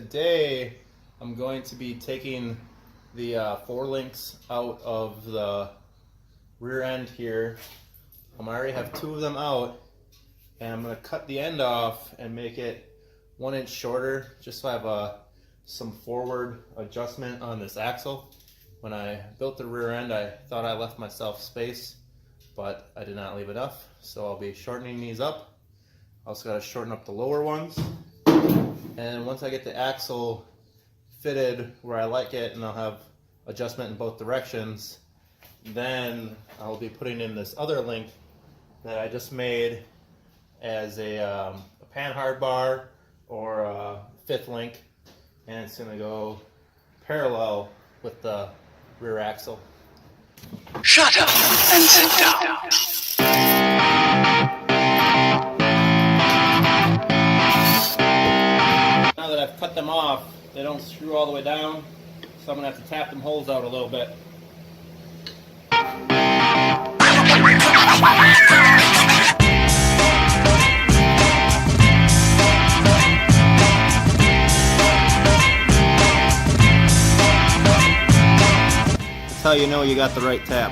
today I'm going to be taking the 4 links out of the rear end here. I already have 2 of them out, and I'm going to cut the end off and make it 1 inch shorter, just so I have some forward adjustment on this axle. When I built the rear end, I thought I left myself space, but I did not leave enough, so I'll be shortening these up. Also got to shorten up the lower ones, and once I get the axle fitted where I like it and I'll have adjustment in both directions, then I'll be putting in this other link that I just made as a panhard bar or a 5th-Link, and it's going to go parallel with the rear axle. Shut up and sit down. Now that I've cut them off, they don't screw all the way down, so I'm going to have to tap them holes out a little bit. That's how you know you got the right tap.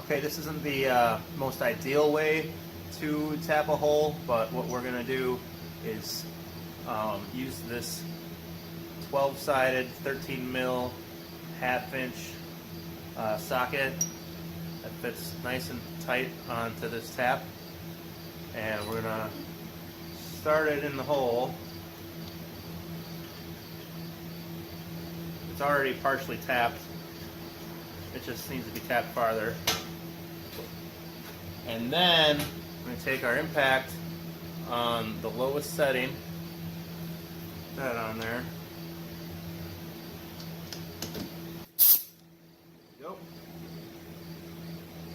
Okay, this isn't the most ideal way to tap a hole, but what we're going to do is use this 12-sided 13 mil half-inch socket that fits nice and tight onto this tap, and we're going to start it in the hole. It's already partially tapped, it just needs to be tapped farther. And then we're going to take our impact on the lowest setting, put that on there. Go.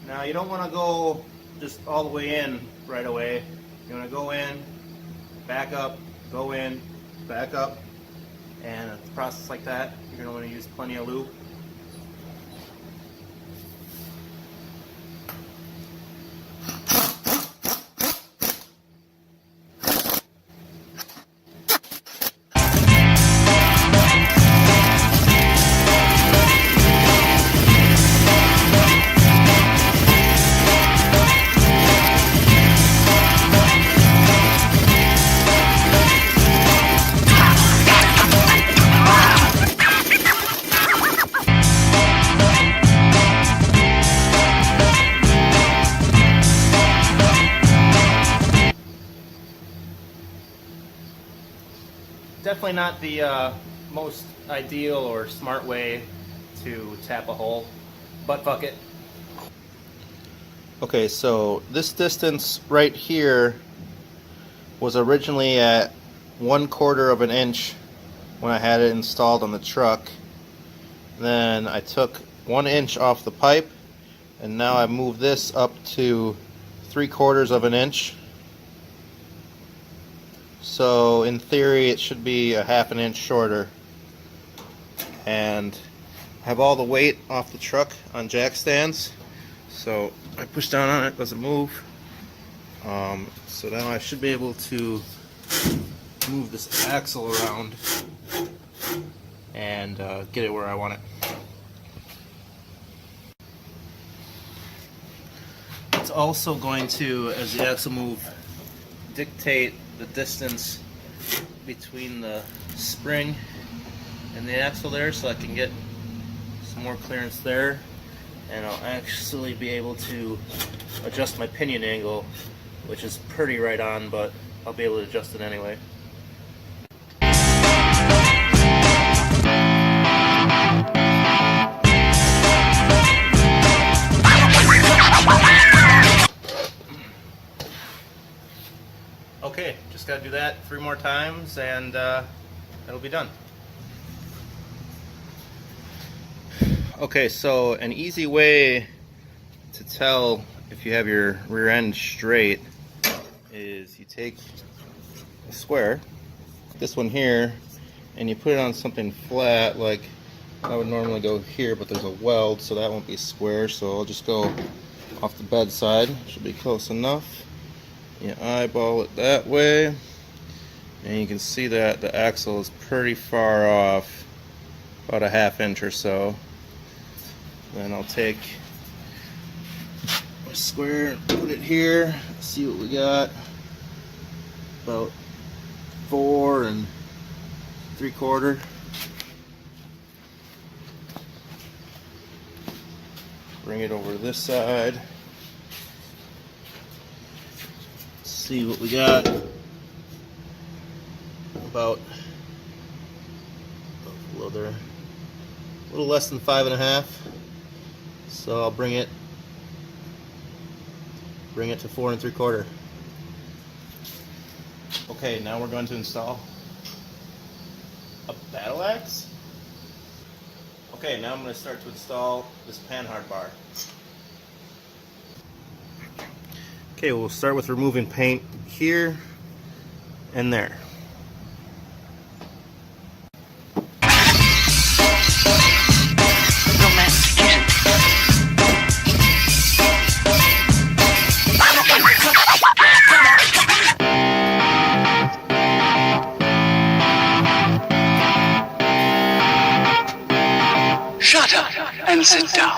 Now you don't want to go just all the way in right away. You want to go in, back up, go in, back up, and a process like that, you're going to want to use plenty of lube. Definitely not the most ideal or smart way to tap a hole, but fuck it. Okay, so this distance right here was originally at 1/4 of an inch when I had it installed on the truck. Then I took 1 inch off the pipe, and now I've moved this up to 3/4 of an inch. So in theory it should be a ½ an inch shorter, and I have all the weight off the truck on jack stands, so I push down on it, doesn't move. So now I should be able to move this axle around and get it where I want it. It's also going to, as the axle move, dictate the distance between the spring and the axle there, so I can get some more clearance there, and I'll actually be able to adjust my pinion angle, which is pretty right on, but I'll be able to adjust it anyway. Okay, just got to do that 3 more times, and it'll be done. Okay, so an easy way to tell if you have your rear end straight is you take a square, this one here, and you put it on something flat like I would normally go here, but there's a weld, so that won't be square, so I'll just go off the bed side. Should be close enough. You eyeball it that way, and you can see that the axle is pretty far off, about a ½ inch or so. Then I'll take my square and put it here, see what we got. About 4 3/4. Bring it over to this side. See what we got. About a little less than 5.5. So I'll bring it to 4 3/4. Okay, now we're going to install a battle axe. Okay, now I'm going to start to install this panhard bar. Okay, we'll start with removing paint here and there. Shut up and sit down.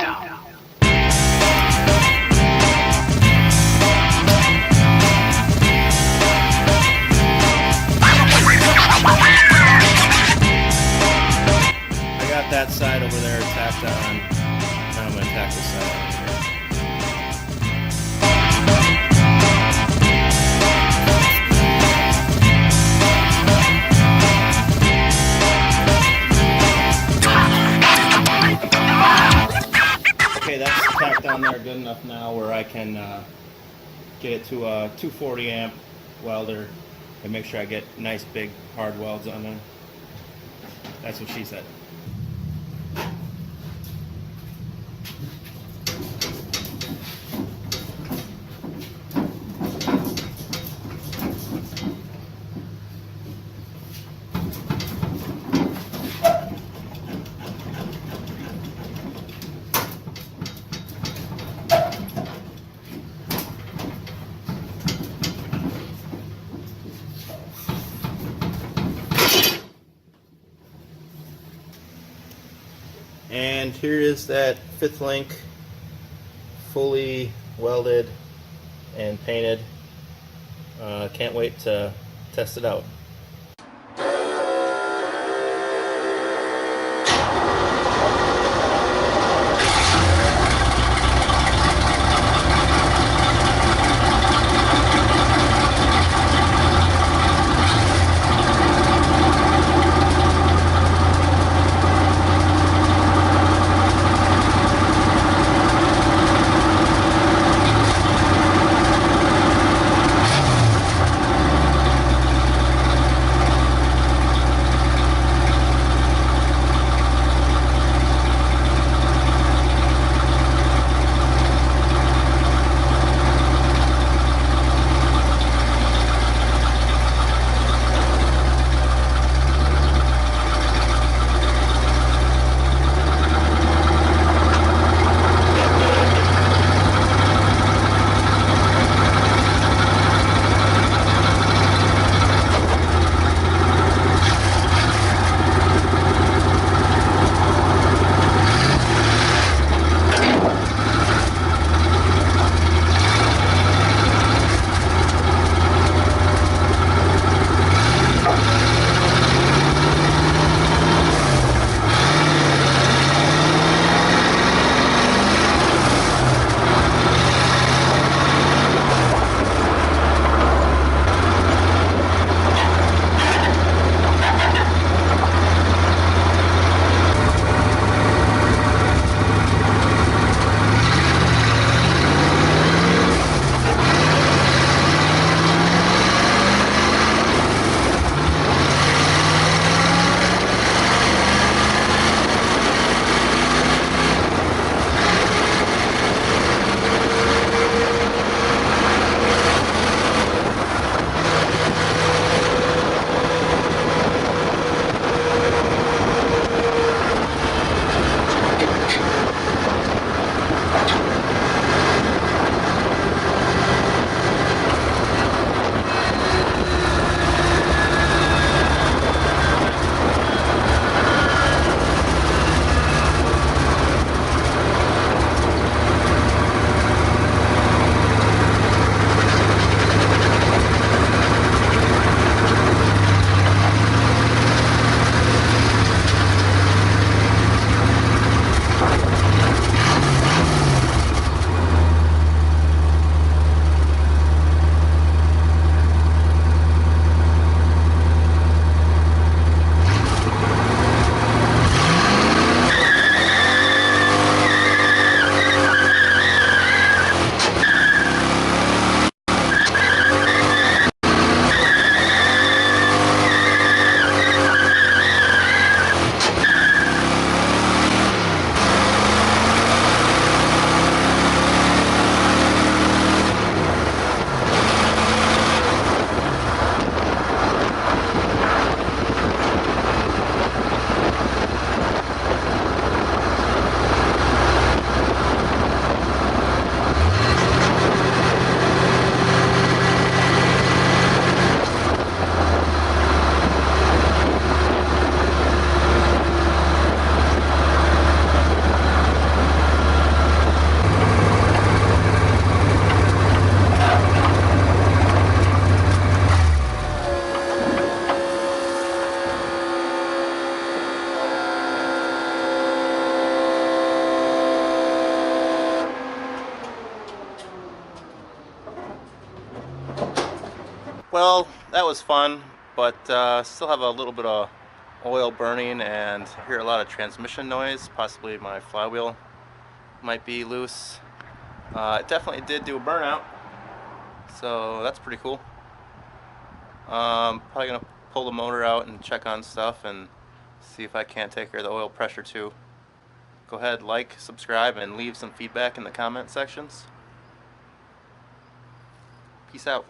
I got that side over there tacked on. Now I'm going to tack this side on here. Okay, that's tacked on there good enough now where I can get it to a 240 amp welder and make sure I get nice big hard welds on there. That's what she said. And here is that 5th-Link fully welded and painted. Can't wait to test it out. Well, that was fun, but still have a little bit of oil burning and hear a lot of transmission noise. Possibly my flywheel might be loose. It definitely did do a burnout, so that's pretty cool. Probably gonna pull the motor out and check on stuff and see if I can't take care of the oil pressure too. Go ahead, like, subscribe, and leave some feedback in the comment sections. Peace out.